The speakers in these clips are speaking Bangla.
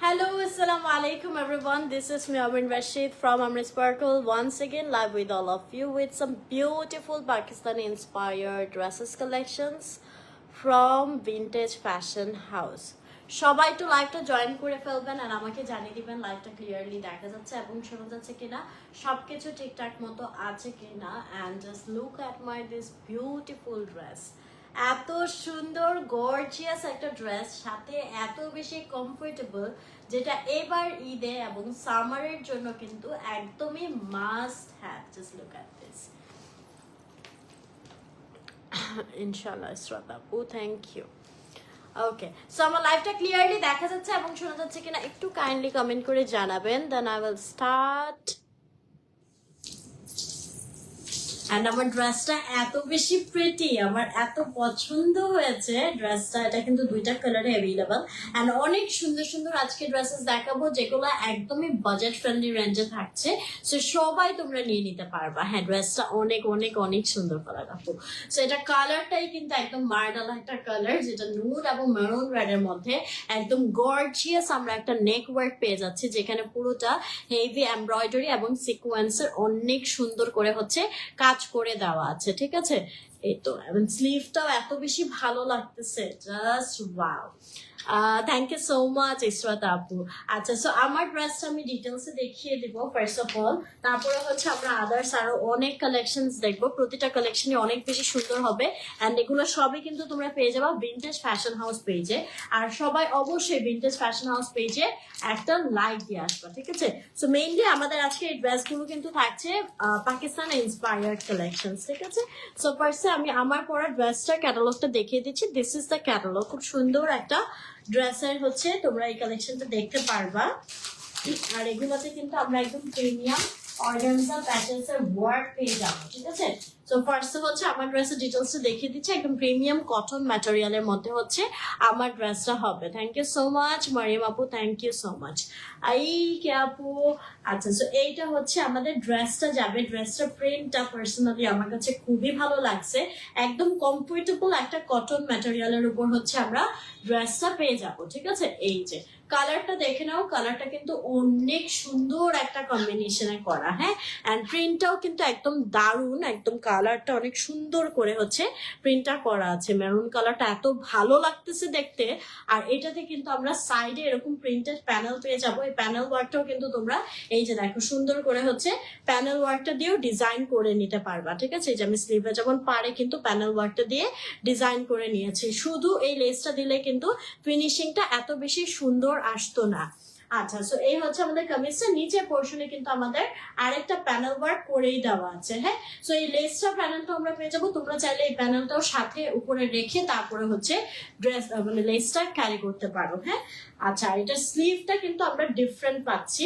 Hello, assalamu alaikum everyone. This is me Amin Rashid from Amrit Sparkle once again live with all of you with some beautiful Pakistani inspired dresses collections from Vintage Fashion House. সবাই একটু লাইভটা জয়েন করে ফেলবেন আর আমাকে জানিয়ে দিবেন লাইভটা ক্লিয়ারলি দেখা যাচ্ছে এবং শোনা যাচ্ছে কিনা, সবকিছু ঠিকঠাক মতো আছে কিনা। and just look at my this beautiful dress. এত সুন্দর গর্জিয়াস একটা ড্রেস, সাথে এত বেশি কমফোর্টেবল, যেটা এবার ঈদে এবং সামারের জন্য কিন্তু একদমই must have. Just look at this. ইনশাআল্লাহ ইসরাত আপু, থ্যাংক ইউ। ওকে, সো আমার লাইভটা ক্লিয়ারলি দেখা যাচ্ছে এবং শোনা যাচ্ছে কিনা একটু কাইন্ডলি কমেন্ট করে জানাবেন, then I will start. And আমার ড্রেসটা এত বেশি প্রিটি, আমার এত পছন্দ হয়েছে ড্রেসটা। এটা কিন্তু দুইটা কালারে অ্যাভেলেবল অ্যান্ড অনেক সুন্দর সুন্দর আজকে ড্রেসেস দেখাবো যেগুলো একদমই বাজেট ফ্রেন্ডলি রেঞ্জে থাকছে, সো সবাই তোমরা নিয়ে নিতে পারবা। হ্যাঁ, ড্রেসটা অনেক অনেক অনেক সুন্দর কালার আপু। সো এটা কালারটাই কিন্তু একদম মার্ডাল একটা কালার, যেটা নুড এবং মেরুন রেডের মধ্যে একদম গর্জিয়াস আমরা একটা নেক ওয়ার্ক পেয়ে যাচ্ছি, যেখানে পুরোটা হেভি এমব্রয়ডারি এবং সিকোয়েন্সের অনেক সুন্দর করে হচ্ছে কাজ করে দেওয়া আছে। ঠিক আছে, এই তো, এবং স্লিভটাও এত বেশি ভালো লাগতেছে, just wow. Thank you so much Israt আপু। আচ্ছা, সো আমার ড্রেসটা আমি ডিটেলসে দেখিয়ে দিব ফার্স্ট অফ অল, তারপরে হচ্ছে আমরা আদার্স আরো অনেক কালেকশনস দেখবো। প্রতিটা কালেকশনই অনেক বেশি সুন্দর হবে অ্যান্ড এগুলো সবই কিন্তু তোমরা পেয়ে যাবা ভিনটেজ ফ্যাশন হাউস পেজে। আর সবাই অবশ্যই ভিনটেজ ফ্যাশন হাউস পেজে একটা লাইক দিয়ে আসবা, ঠিক আছে? সো মেইনলি আমাদের আজকে এই ড্রেসগুলো কিন্তু থাকছে পাকিস্তান ইন্সপায়ার্ড কালেকশনস, ঠিক আছে? সো ফার্স্টে আমি আমার পরা ড্রেসটার ক্যাটালগটা দেখিয়ে দিচ্ছি। This is the catalogue. খুব সুন্দর একটা ড্রেসের হচ্ছে তোমরা এই কালেকশনটা দেখতে পারবা। আর এগুলোতে কিন্তু আমরা একদম প্রিমিয়াম অর্গানজা প্যাটার্নসের ওয়ার্ক পেয়ে যাবো, ঠিক আছে? সো ফার্স্ট হচ্ছে আমার ড্রেসের ডিটেলসটা দেখিয়ে দিচ্ছি। একদম প্রিমিয়াম কটন ম্যাটেরিয়ালের মধ্যে হচ্ছে আমার ড্রেসটা হবে। Thank you so much Mariam আপু, থ্যাংক ইউ সো মাচ। এই কে আপু। আচ্ছা, সো এইটা হচ্ছে আমাদের ড্রেসটা যাবে। ড্রেসটার প্রিন্টটা পার্সোনালি আমার কাছে খুবই ভালো লাগছে। একদম কমফোর্টেবল একটা কটন ম্যাটেরিয়ালের উপর হচ্ছে আমরা ড্রেসটা পেয়ে যাবো, ঠিক আছে? এই যে কালারটা দেখে নাও, কালারটা কিন্তু অনেক সুন্দর একটা কম্বিনেশনে করা। হ্যাঁ, অ্যান্ড প্রিন্টটাও কিন্তু একদম দারুণ, একদম কালারটা অনেক সুন্দর করে হচ্ছে প্রিন্টটা করা আছে। মেরুন কালারটা এত ভালো লাগতেছে দেখতে। আর এটাতে কিন্তু আমরা সাইডে এরকম প্রিন্টেড প্যানেল পেয়ে যাবো। এই প্যানেল ওয়ার্কটাও কিন্তু তোমরা এই যে দেখো সুন্দর করে হচ্ছে প্যানেল ওয়ার্কটা দিয়েও ডিজাইন করে নিতে পারবা, ঠিক আছে? এই যে আমি স্লিভে যেমন পারে কিন্তু প্যানেল ওয়ার্কটা দিয়ে ডিজাইন করে নিয়েছি। শুধু এই লেসটা দিলে কিন্তু ফিনিশিংটা এত বেশি সুন্দর আসতো না। আচ্ছা, সো এই হচ্ছে আমাদের কামিজটা। নিচের পোর্শনে কিন্তু আমাদের আরেকটা প্যানেল ওয়ার্ক করেই দেওয়া আছে। হ্যাঁ, সো এই লেসটা প্যানেলটা আমরা পেয়ে যাবো। তোমরা চাইলে এই প্যানেলটাও সাথে উপরে রেখে তারপরে হচ্ছে ড্রেস মানে লেসটা ক্যারি করতে পারো। হ্যাঁ, আচ্ছা, এটা স্লিভটা কিন্তু আমরা ডিফারেন্ট পাচ্ছি।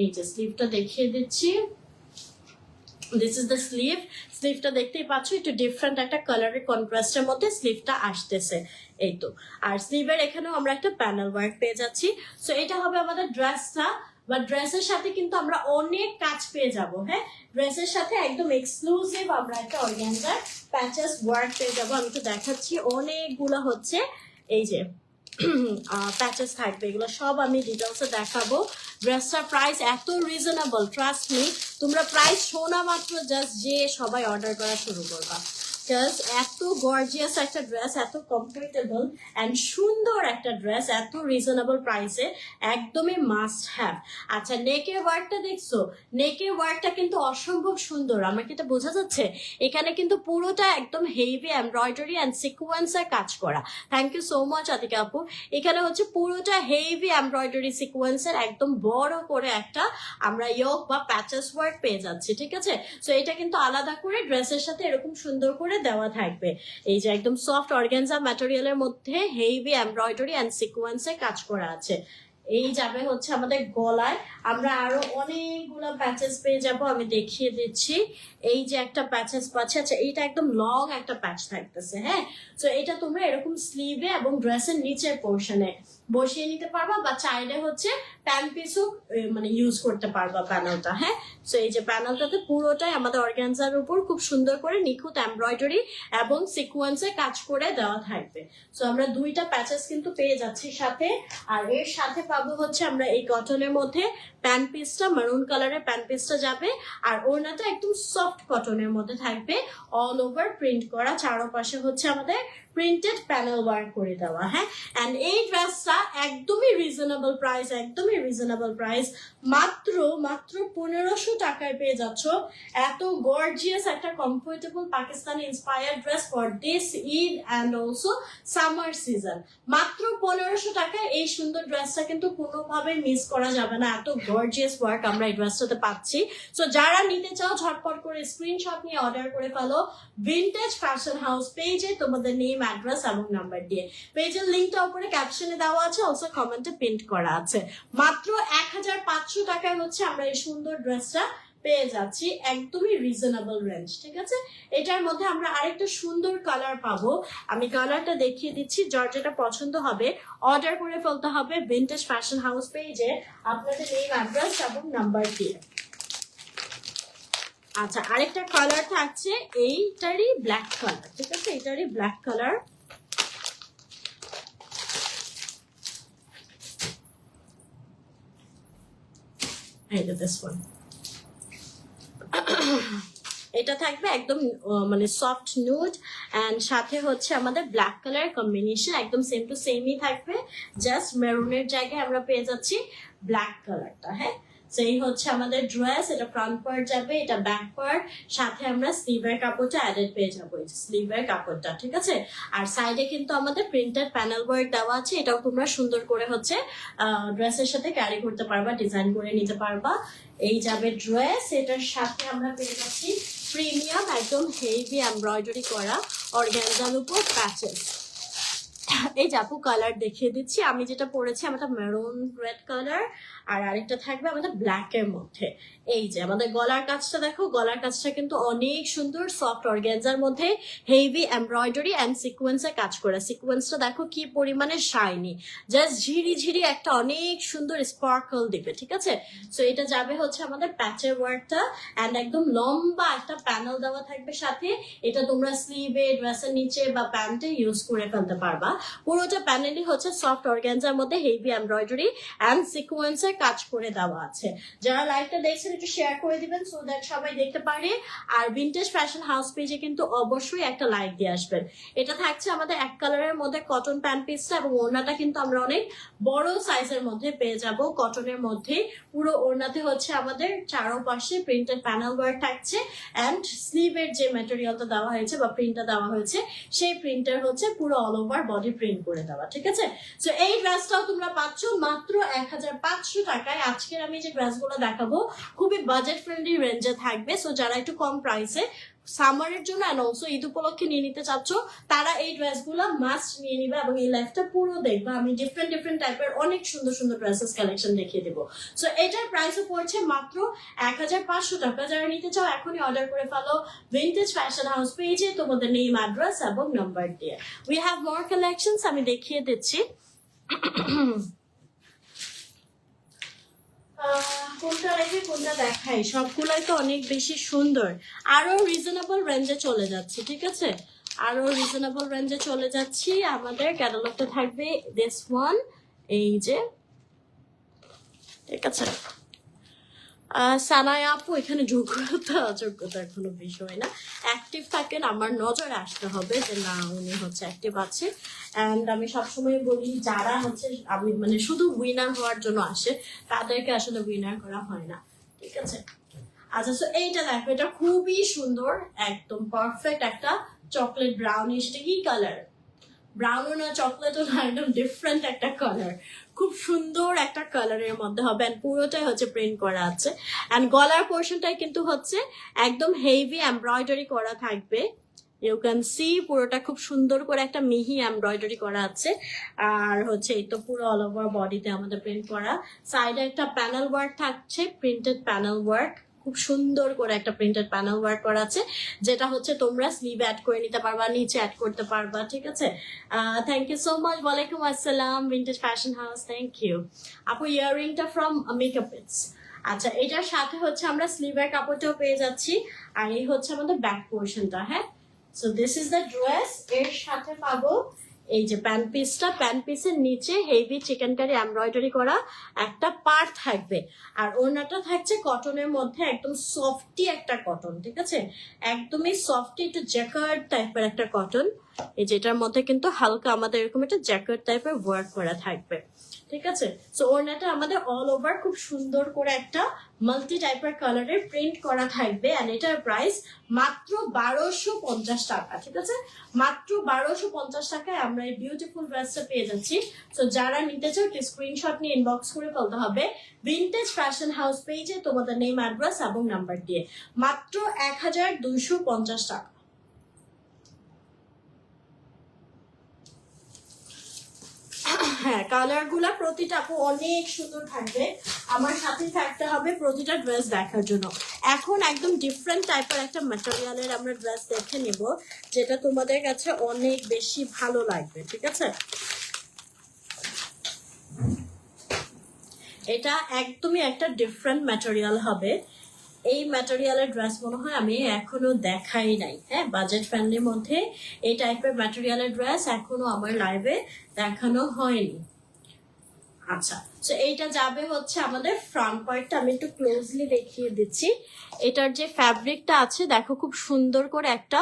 এই যে স্লিভটা দেখিয়ে দিচ্ছি। This is the sleeve. স্লিভটা দেখতেই পাচ্ছ, একটু ডিফারেন্ট একটা কালারের কন্ট্রাস্টের মধ্যে স্লিভটা আসতেছে। এই তো, আর স্লিভের এখানেও আমরা একটা প্যানেল ওয়ার্ক পেয়ে যাচ্ছি। সো এটা হবে আমাদের ড্রেসটা, বা ড্রেসের সাথে কিন্তু আমরা অনেক কাজ পেয়ে যাব। হ্যাঁ, ড্রেসের সাথে একদম এক্সক্লুসিভ আমরা একটা অর্গানজার প্যাচেস ওয়ার্ক পেয়ে যাবো। আমি তো দেখাচ্ছি অনেকগুলো হচ্ছে এই যে প্যাচেস থাকবে, এগুলো সব আমি ডিটেলসে দেখাবো। ড্রেসটার প্রাইস এত রিজনেবল, ট্রাস্ট মি। তোমরা প্রাইস শোনা মাত্র জাস্ট যে সবাই অর্ডার করা শুরু করবা। এত গর্জিয়াস একটা ড্রেস, এত কমফোর্টেবল অ্যান্ড সুন্দর একটা ড্রেস, এত রিজনেবল প্রাইসে, একদমই মাস্ট হ্যাভ। আচ্ছা, নেকের ওয়ার্কটা দেখছো? নেকের ওয়ার্কটা কিন্তু অসম্ভব সুন্দর। আমার কি এটা বোঝা যাচ্ছে? এখানে কিন্তু পুরোটা একদম হেভি এমব্রয়ডারি অ্যান্ড সিকোয়েন্সের কাজ করা। Thank you so much Atika আপু। এখানে হচ্ছে পুরোটা হেভি এমব্রয়ডারি সিকোয়েন্সের একদম বড় করে একটা আমরা ইয়োক বা প্যাচেস ওয়ার্ক পেয়ে যাচ্ছি, ঠিক আছে? সো এটা কিন্তু আলাদা করে ড্রেসের সাথে এরকম সুন্দর করে দেওয়া থাকবে। এই যে একদম সফট অর্গানজা ম্যাটেরিয়ালের মধ্যে হেভি এমব্রয়ডারি অ্যান্ড সিকোয়েন্সে কাজ করা আছে। এই যাবে হচ্ছে আমাদের গলায়। আমরা আরো অনেকগুলো প্যাচেস পেয়ে যাব, আমি দেখিয়ে দিচ্ছি। এই যে একটা প্যাচেস পাচ্ছে, আচ্ছা এইটা একদম লং একটা প্যাচ থাকতেছে। হ্যাঁ, সো এটা তোমরা এরকম স্লিভে এবং ড্রেসের নিচের পোর্শনে বসিয়ে নিতে পারবা, বা চাইলে হচ্ছে প্যান পিসও মানে ইউজ করতে পারবা প্যানেলটা। হ্যাঁ, সো এই যে প্যানেলটাতে পুরোটাই আমাদের অর্গানজার উপর খুব সুন্দর করে নিখুঁত এমব্রয়ডারি এবং সিকোয়েন্সে কাজ করে দেওয়া থাকবে। সো আমরা দুইটা প্যাচেস কিন্তু পেয়ে যাচ্ছি সাথে। আর এর সাথে পাবো হচ্ছে আমরা এই কটনের মধ্যে প্যান পিসটা, মারুন কালারের প্যান পিসটা যাবে, আর ওড়নাটা একদম সফট কটনের মধ্যে থাকবে, অল ওভার প্রিন্ট করা, চারপাশে হচ্ছে আমাদের প্রিন্টেড প্যানেল ওয়ার্ক করে দেওয়া। হ্যাঁ, এন্ড এই ড্রেসটা একদমই রিজনেবল প্রাইস, একদমই রিজনেবল প্রাইস, মাত্র 1500 টাকায় পেয়ে যাচ্ছ এত গর্জিয়াস একটা comfortable Pakistani inspired dress for this Eid and also summer season. মাত্র 1500 টাকায় এই সুন্দর ড্রেসটা কিন্তু কোনোভাবে মিস করা যাবে না, এত গর্জিয়াস ওয়ার্ক আমরা এই ড্রেসটাতে পাচ্ছি। সো যারা নিতে চাও ঝটপট করে স্ক্রিনশট নিয়ে অর্ডার করে ফেলো ভিনটেজ ফ্যাশন হাউস পেজে, তোমাদের নেম, অ্যাড্রেস এবং নাম্বার দিয়ে। পেজের লিঙ্কটা উপরে ক্যাপশনে দেওয়া আছে, অলসো কমেন্টে পিন্ট করা আছে। মাত্র 1500 টাকায় হচ্ছে আমরা এই সুন্দর ড্রেসটা পেয়ে যাচ্ছি, একদমই রিজনেবল রেঞ্জ। ঠিক আছে, এটার মধ্যে আমরা আরেকটা সুন্দর কালার পাবো, আমি কালারটা দেখিয়ে দিচ্ছি। যার যেটা পছন্দ হবে অর্ডার করে ফেলতে হবে ভিনটেজ ফ্যাশন হাউস পেজে আপনাদের নেম, অ্যাড্রেস এবং নাম্বার দিয়ে। আচ্ছা, আরেকটা কালার থাকছে এইটারই ব্ল্যাক কালার। ঠিক আছে, এটারই ব্ল্যাক কালার। এই যে দিস ওয়ান, এটা থাকবে একদম মানে সফট নুড এন্ড সাথে হচ্ছে আমাদের ব্ল্যাক কালার কম্বিনেশন, একদম সেম টু সেমই থাকবে, জাস্ট মেরুনের জায়গায় আমরা পেয়ে যাচ্ছি ব্ল্যাক কালারটা। হ্যাঁ, সেই হচ্ছে আমাদের ড্রেস। এটা ফ্রন্ট পার্ট যাবে, এটা ব্যাক পার্ট, সাথে আমরা স্লিভের কাপড়টা অ্যাডেড পেয়ে যাবো, এই স্লিভের কাপড়টা। ঠিক আছে, আর সাইডে কিন্তু আমাদের প্রিন্টেড প্যানেল ওয়ার্ক দেওয়া আছে, এটাও তোমরা সুন্দর করে হচ্ছে ড্রেসের সাথে ক্যারি করতে পারবা, ডিজাইন করে নিতে পারবা। এই যাবে ড্রেস, এটার সাথে আমরা পেয়ে যাচ্ছি প্রিমিয়াম একদম হেভি এমব্রয়ডারি করা অর্গানজার উপর প্যাচেস। এই জাপু কালার দেখিয়ে দিচ্ছি, আমি যেটা পরেছি আমাদের মেরুন রেড কালার, আর আরেকটা থাকবে আমাদের ব্ল্যাক এর মধ্যে। এই যে আমাদের গলার কাজটা দেখো, গলার কাজটা কিন্তু অনেক সুন্দর, সফট অর্গানজার মধ্যে হেভি এমব্রয়ডারি এন্ড সিকোয়েন্সে কাজ করা। সিকোয়েন্সটা দেখো কি পরিমাণে শাইনি, জাস্ট ঝিরি ঝিরি একটা অনেক সুন্দর স্পার্কল দিবে। ঠিক আছে, সো এটা যাবে হচ্ছে আমাদের প্যাচের ওয়ার্কটা, এন্ড একদম লম্বা একটা প্যানেল দেওয়া থাকবে সাথে। এটা তোমরা স্লিভে, ড্রেসের নিচে বা প্যান্টে ইউজ করে ফেলতে পারবা। পুরোটা প্যানেলই হচ্ছে সফট অর্গানজার মধ্যে হেভি এমব্রয়ডারি এন্ড সিকোয়েন্সের কাজ করে দেওয়া আছে। যারা লাইভটা দেখছেন একটু শেয়ার করে দিবেন সো দ্যাট সবাই দেখতে পারে। আর ভিনটেজ ফ্যাশন হাউস পেজে কিন্তু অবশ্যই একটা লাইক দিয়ে আসবেন। এটা থাকছে আমাদের এক কালারের মধ্যে কটন প্যান্ট পিসটা, এবং ওড়নাটা কিন্তু আমরা অনেক বড় সাইজের মধ্যে পেয়ে যাব কটনের মধ্যে। পুরো ওড়নাতে হচ্ছে আমাদের চারপাশে প্রিন্টেড প্যানেল ওয়ার্ক থাকছে, এন্ড স্লিভের যে ম্যাটেরিয়ালটা দেওয়া হয়েছে বা প্রিন্টটা দেওয়া হয়েছে সেই প্রিন্টার হচ্ছে পুরো অল ওভার বডি প্রিন্ট করে দেওয়া। ঠিক আছে, সো এই ড্রেসটাও তোমরা পাচ্ছ মাত্র 1500 টাকায়। আজকের আমি যে ড্রেসগুলো দেখাবো খুবই বাজেট ফ্রেন্ডলি রেঞ্জে থাকবে। সো যারা একটু কম প্রাইসে সামারের জন্য এন্ড অলসো ঈদ উপলক্ষে নিয়ে নিতে চাচ্ছ, তারা এই ড্রেসগুলো মাস্ট নিয়ে নিবে, এবং এই লাইফটা পুরো দেখবে। আমি ডিফারেন্ট টাইপের অনেক সুন্দর সুন্দর ড্রেসেস কালেকশন দেখিয়ে দেবো। সো এটার প্রাইসও পড়ছে মাত্র 1500 টাকা। যারা নিতে চাও এখনই অর্ডার করে ফেলো ভিনটেজ ফ্যাশন হাউস পেজে, তোমাদের নেম, অ্যাড্রেস এবং নাম্বার দিয়ে। উই হ্যাভ মোর কালেকশনস, আমি দেখিয়ে দিচ্ছি। কোনটা রেখে কোনটা দেখাই, সবগুলাই তো অনেক বেশি সুন্দর। আরো রিজনেবল রেঞ্জে চলে যাচ্ছি। ঠিক আছে, আরো রিজনেবল রেঞ্জে চলে যাচ্ছি। আমাদের ক্যাটালগটা থাকবে দিস ওয়ান, এই যে। ঠিক আছে, সানায়া আপু এখানে যোগ্যতার কোনো বিষয় না, অ্যাক্টিভ থাকেন, আমার নজরে আসতে হবে যে না উনি হচ্ছে অ্যাক্টিভ আছে। অ্যান্ড আমি সবসময় বলি যারা হচ্ছে আমি মানে শুধু উইনার হওয়ার জন্য আসে তাদেরকে আসলে উইনার করা হয় না। ঠিক আছে, আচ্ছা, সো এইটা দেখো, এটা খুবই সুন্দর, একদম পারফেক্ট একটা চকলেট ব্রাউনিশ। এটা কি কালার? ব্রাউনও না, চকলেটও না, একদম ডিফারেন্ট একটা কালার, খুব সুন্দর একটা কালারের মধ্যে হবে। অ্যান্ড পুরোটাই হচ্ছে প্রিন্ট করা আছে, অ্যান্ড গলার পোর্শনটাই কিন্তু হচ্ছে একদম হেভি এমব্রয়ডারি করা থাকবে। ইউ ক্যান সি পুরোটা খুব সুন্দর করে একটা মিহি এমব্রয়ডারি করা আছে। আর হচ্ছে এই তো পুরো অল ওভার বডিতে আমাদের প্রিন্ট করা, সাইডে একটা প্যানেল ওয়ার্ক থাকছে, প্রিন্টেড প্যানেল ওয়ার্ক। খুব সুন্দর করে একটা প্রিন্টেড প্যানেল ওয়ার্ক করা আছে, যেটা হচ্ছে তোমরা স্লিভ অ্যাড করে নিতে পারবা, নিচে অ্যাড করতে পারবা। ঠিক আছে, থ্যাংক ইউ সো মাচ। ওয়ালাইকুম আসসালাম Vintage Fashion House, thank you আপু। ইয়াররিংটা ফ্রম মেকআপ ইটস। আচ্ছা, এটার সাথে হচ্ছে আমরা স্লিভের কাপড়টাও পেয়ে যাচ্ছি, আর এই হচ্ছে আমাদের ব্যাক পোর্শনটা। হ্যাঁ, so this is the dress. এর সাথে পাবো এই যে প্যান্ট পিসটা, প্যান্ট পিসের নিচে হেভি চিকেন কারি এমব্রয়ডারি করা একটা পার থাকবে, আর ওড়নাটা থাকছে কটনের মধ্যে, একদম সফটি একটা কটন। ঠিক আছে, একদমই সফটি, একটু জ্যাকার্ড টাইপের একটা কটন। এই যেটার মধ্যে কিন্তু হালকা আমাদের এরকম একটা জ্যাকার্ড টাইপের ওয়ার্ক করা থাকবে। ঠিক আছে, সো ওড়নাটা আমাদের অল ওভার খুব সুন্দর করে একটা মাল্টি টাইপের কালারের প্রিন্ট করা থাকবে, আর এটার প্রাইস মাত্র 1250 টাকা। ঠিক আছে, মাত্র 1250 টাকায় আমরা এই বিউটিফুল ড্রেসটা পেয়ে যাচ্ছি। সো যারা নিতে চাও একটি স্ক্রিনশট নিয়ে ইনবক্স করে ফেলতে হবে ভিন্টেজ ফ্যাশন হাউস পেজে তোমাদের নেম, অ্যাড্রেস এবং নাম্বার দিয়ে, মাত্র 1250 টাকা। হ্যাঁ, কালার গুলা প্রতিটা আপু অনেক সুন্দর থাকবে, আমার সাথে থাকতে হবে প্রতিটা ড্রেস দেখার জন্য। এখন একদম ডিফারেন্ট টাইপের একটা ম্যাটেরিয়ালের আমরা ড্রেস দেখে নিব, যেটা তোমাদের কাছে অনেক বেশি ভালো লাগবে। ঠিক আছে, এটা একদমই একটা ডিফারেন্ট ম্যাটেরিয়াল হবে। এই ম্যাটেরিয়ালের ড্রেস মনে হয় আমি এখনো দেখাই নাই। হ্যাঁ, বাজেট ফ্রেন্ডলির মধ্যে এই টাইপের ম্যাটেরিয়ালের ড্রেস এখনো আমার লাইভে দেখানো হয়নি। আচ্ছা, তো এইটা যাবে হচ্ছে আমাদের ফ্রন্ট পার্টটা, আমি একটু ক্লোজলি দেখিয়ে দিচ্ছি। এটার যে ফ্যাব্রিকটা আছে দেখো, খুব সুন্দর করে একটা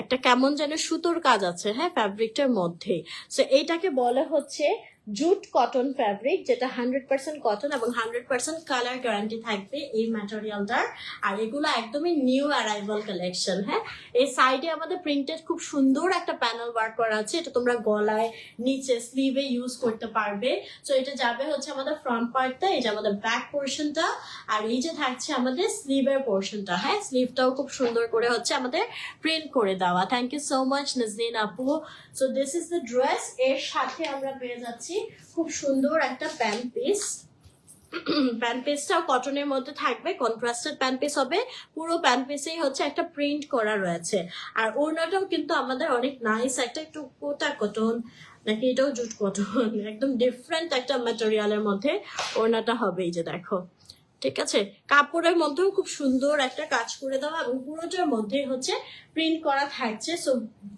একটা কেমন যেন সুতোর কাজ আছে। হ্যাঁ, ফ্যাব্রিকটার মধ্যে। তো এইটাকে বলে হচ্ছে জুট কটন ফ্যাব্রিক, যেটা 100% কটন এবং 100% কালার গ্যারান্টি থাকবে এই ম্যাটেরিয়ালটার। আর এগুলো একদমই নিউ অ্যারাইভাল কালেকশন। হ্যাঁ, এই সাইডে আমাদের প্রিন্টেড খুব সুন্দর একটা প্যানেল ওয়ার্ক করা আছে, এটা তোমরা গলায়, নিচে, স্লিভে ইউজ করতে পারবে। তো এটা যাবে হচ্ছে আমাদের ফ্রন্ট পার্টটা, এই যে আমাদের ব্যাক পোর্শনটা, আর এই যে থাকছে আমাদের স্লিভের পোর্শনটা। হ্যাঁ, স্লিভটাও খুব সুন্দর করে হচ্ছে আমাদের প্রিন্ট করে দেওয়া। Thank you so much Nazneen আপু। So this is the dress. এর সাথে আমরা পেয়ে যাচ্ছি খুব সুন্দর একটা প্যান্ট পিস। প্যান্ট পিসটাও কটনের মধ্যে থাকবে, কন্ট্রাস্টেড প্যান্ট পিস হবে। পুরো প্যান্ট পিসেই হচ্ছে একটা প্রিন্ট করা রয়েছে, আর ওড়নাটাও কিন্তু আমাদের অনেক নাইস একটা, একটু কোটা কটন নাকি এটাও জুট কটন, একদম ডিফারেন্ট একটা ম্যাটেরিয়ালের মধ্যে ওড়নাটা হবে। এই যে দেখো, ঠিক আছে, কাপড়ের মধ্যেও খুব সুন্দর একটা কাজ করে দেওয়া এবং পুরোটার মধ্যে হচ্ছে প্রিন্ট করা থাকছে। সো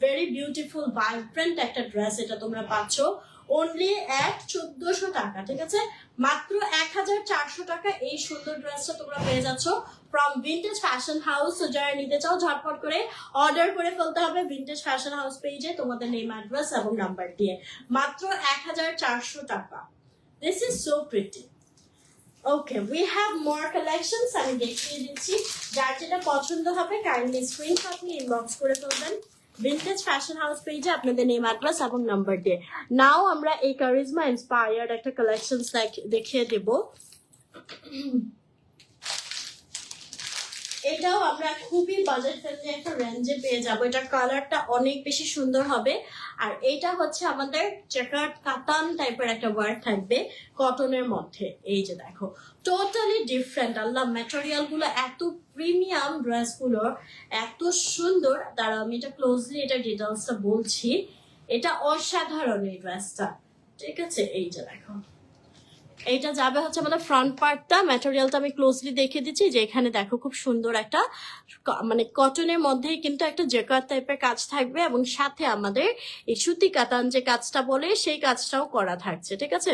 ভেরি বিউটিফুল ভাইব্রেন্ট একটা ড্রেস এটা তোমরা পাচ্ছ অনলি এট 1400 টাকা। ঠিক আছে, মাত্র 1400 টাকা এই সুন্দর ড্রেসটা তোমরা পেয়ে যাচ্ছ ফ্রম ভিন্টেজ ফ্যাশন হাউস। যারা নিতে চাও ঝটপট করে অর্ডার করে ফেলতে হবে ভিন্টেজ ফ্যাশন হাউস পেজে তোমাদের নেম, অ্যাড্রেস এবং নাম্বার দিয়ে, মাত্র 1400 টাকা। This is so pretty. Okay, we have more collections, আমি দেখিয়ে দিচ্ছি। যার যেটা পছন্দ হবে কাইন্ডলি স্ক্রিনশট নিয়ে ইনবক্স করে ফেলবেন ভিন্টেজ ফ্যাশন হাউস পেজে আপনাদের নেম, অ্যাড্রেস এবং নাম্বার দিয়ে। নাও আমরা এই কারিজমা ইন্সপায়ার্ড একটা কালেকশনস দেখিয়ে দেব। এটাও আমরা খুবই বাজেট ফ্রেন্ডলি একটা রেঞ্জে পেয়ে যাবো। এটার কালারটা অনেক বেশি সুন্দর হবে, আর এইটা হচ্ছে আমাদের চেকার্ড কাতান টাইপের একটা ওয়ার্ক থাকবে কটনের মধ্যে। এই যে দেখো, টোটালি ডিফারেন্ট। আল্লাহ, ম্যাটেরিয়াল গুলো এত প্রিমিয়াম, ড্রেস গুলো এত সুন্দর। দাঁড়াও আমি এটা ক্লোজলি এটা ডিটেলসটা বলছি। এটা অসাধারণ এই ড্রেসটা। ঠিক আছে, এই যে দেখো, এইটা যাবে হচ্ছে আমাদের ফ্রন্ট পার্টটা। ম্যাটেরিয়ালটা আমি ক্লোজলি দেখে দিচ্ছি, যে এখানে দেখো খুব সুন্দর একটা মানে কটনের মধ্যেই কিন্তু একটা জেকার টাইপের কাজ থাকবে, এবং সাথে আমাদের এই সুতি কাতান যে কাজটা বলে সেই কাজটাও করা থাকছে। ঠিক আছে,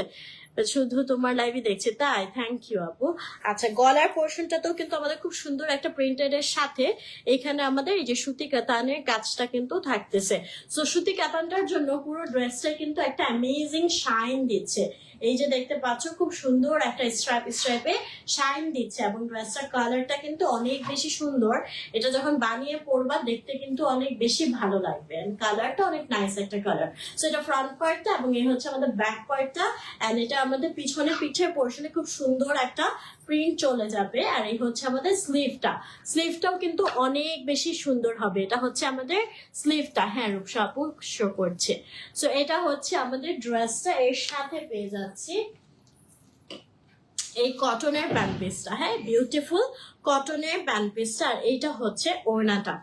শুধু তোমার লাইভে দেখছি তাই, থ্যাংক ইউ আপু। আচ্ছা, গলার পোর্শনটাতেও কিন্তু আমাদের খুব সুন্দর একটা প্রিন্টেড এর সাথে এখানে আমাদের এই যে সুতি কাতানের কাজটা কিন্তু থাকতেছে। সো সুতি কাতানটার জন্য পুরো ড্রেসটা কিন্তু একটা অ্যামেজিং শাইন দিচ্ছে। এই যে দেখতে পাচ্ছ, খুব সুন্দর একটা স্ট্রাইপে শাইন দিচ্ছে, এবং ড্রেসটার কালারটা কিন্তু অনেক বেশি সুন্দর। এটা যখন বানিয়ে পরবা দেখতে কিন্তু অনেক বেশি ভালো লাগবে, কালারটা অনেক নাইস একটা কালার। সো এটা ফ্রন্ট পার্টটা, এবং এই হচ্ছে আমাদের ব্যাক পার্টটা, এন্ড এটা আমাদের পিছনে পিঠের পোর্শনে খুব সুন্দর একটা প্রিন্ট চলে যাবে। আর এই হচ্ছে আমাদের স্লিভটা, স্লিভটাও কিন্তু অনেক বেশি সুন্দর হবে। এটা হচ্ছে আমাদের স্লিভটা। হ্যাঁ, রূপসা আপু শো করছে। সো এটা হচ্ছে আমাদের ড্রেসটা, এর সাথে পেয়ে যাচ্ছি এই কটনের প্যান্ট পিসটা, হ্যাঁ বিউটিফুল কটনের প্যান্ট পিসটা। আর এইটা হচ্ছে ওড়নাটা।